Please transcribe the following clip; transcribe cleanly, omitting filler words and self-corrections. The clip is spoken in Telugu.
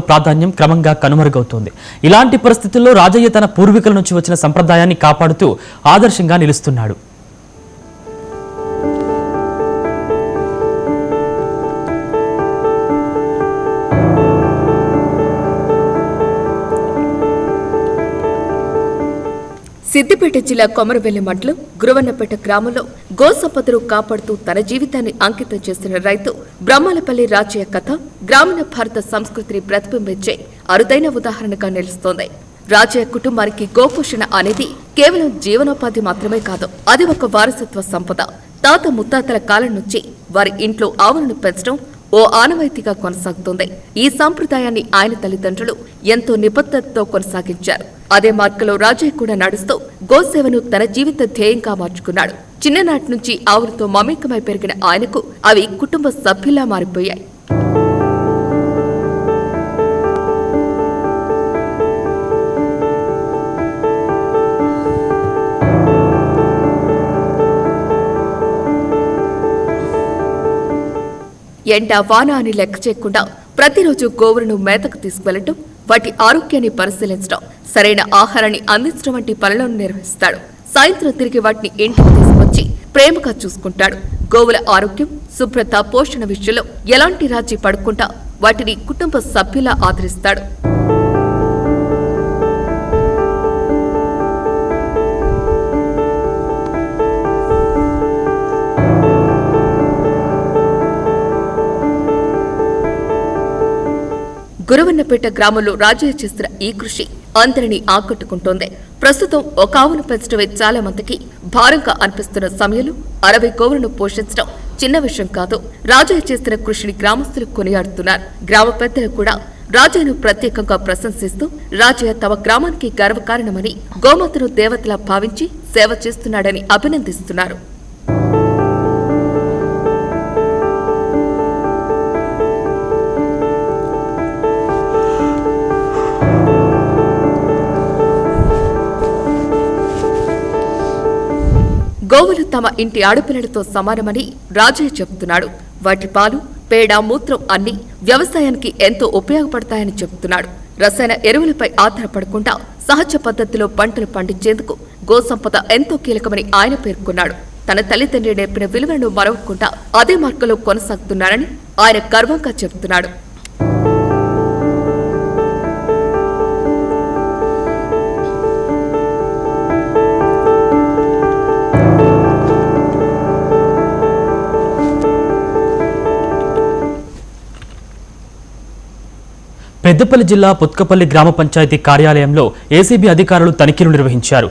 ప్రాధాన్యం క్రమంగా కనుమరుగవుతోంది. ఇలాంటి పరిస్థితుల్లో రాజయ్య తన పూర్వీకుల నుంచి వచ్చిన సంప్రదాయాన్ని కాపాడుతూ ఆదర్శంగా నిలుస్తున్నాడు. సిద్దిపేట జిల్లా కొమరవెల్లి మండలం గురవన్నపేట గ్రామంలో గోసంపదను కాపాడుతూ తన జీవితాన్ని అంకితం చేసిన రైతు బ్రహ్మలపల్లి రాజయ్య కథ గ్రామీణ భారత సంస్కృతిని ప్రతిబింబించే అరుదైన ఉదాహరణగా నిలుస్తోంది. రాజయ్య కుటుంబానికి గోపోషణ అనేది కేవలం జీవనోపాధి మాత్రమే కాదు, అది ఒక వారసత్వ సంపద. తాత ముత్తాతల కాలం నుంచి వారి ఇంట్లో ఆవులను పెంచడం ఓ ఆనవాయితీగా కొనసాగుతోంది. ఈ సంప్రదాయాన్ని ఆయన తల్లిదండ్రులు ఎంతో నిబద్ధతతో కొనసాగించారు. అదే మార్గంలో రాజయ్య కూడా నడుస్తూ గోసేవను తన జీవిత ధ్యేయంగా మార్చుకున్నాడు. చిన్ననాటి నుంచి ఆవులతో మమేకమై పెరిగిన ఆయనకు అవి కుటుంబ సభ్యులా మారిపోయాయి. ఎండ వాన అని లెక్క చేయకుండా ప్రతిరోజు గోవులను మేతకు తీసుకువెళ్లటం, వాటి ఆరోగ్యాన్ని పరిశీలించడం, సరైన ఆహారాన్ని అందించడం వంటి పనులను నిర్వహిస్తాడు. సాయంత్రం తిరిగి వాటిని ఇంటికి తీసుకొచ్చి ప్రేమగా చూసుకుంటాడు. గోవుల ఆరోగ్యం, శుభ్రత, పోషణ విషయంలో ఎలాంటి రాజీ పడకుండా వాటిని కుటుంబ సభ్యులా ఆదరిస్తాడు. గురవన్నపేట గ్రామంలో రాజయ్య చేస్తున్న ఈ కృషి అందరినీ ఆకట్టుకుంటోంది. ప్రస్తుతం ఒక ఆవును పెంచడమే చాలా మందికి భారంగా అనిపిస్తున్న సమయంలో 60 గోవులను పోషించడం చిన్న విషయం కాదు. రాజయ్య చేస్తున్న కృషిని గ్రామస్తులు కొనియాడుతున్నారు. గ్రామ పెద్దలు కూడా రాజయ్యను ప్రత్యేకంగా ప్రశంసిస్తూ రాజయ్య తమ గ్రామానికి గర్వకారణమని, గోమాతను దేవతలా భావించి సేవ చేస్తున్నాడని అభినందిస్తున్నారు. గోవులు తమ ఇంటి ఆడపిల్లలతో సమానమని రాజయ్య చెబుతున్నాడు. వాటి పాలు, పేడ, మూత్రం అన్ని వ్యవసాయానికి ఎంతో ఉపయోగపడతాయని చెబుతున్నాడు. రసాయన ఎరువులపై ఆధారపడకుండా సహజ పద్ధతిలో పంటలు పండించేందుకు గోసంపద ఎంతో కీలకమని ఆయన పేర్కొన్నాడు. తన తల్లిదండ్రి నేర్పిన విలువలను మరవకుండా అదే మార్గంలో కొనసాగుతున్నారని ఆయన గర్వంగా చెబుతున్నాడు. పెద్దపల్లి జిల్లా పుత్కపల్లి గ్రామ పంచాయతీ కార్యాలయంలో ఏసీబీ అధికారులు తనిఖీలు నిర్వహించారు.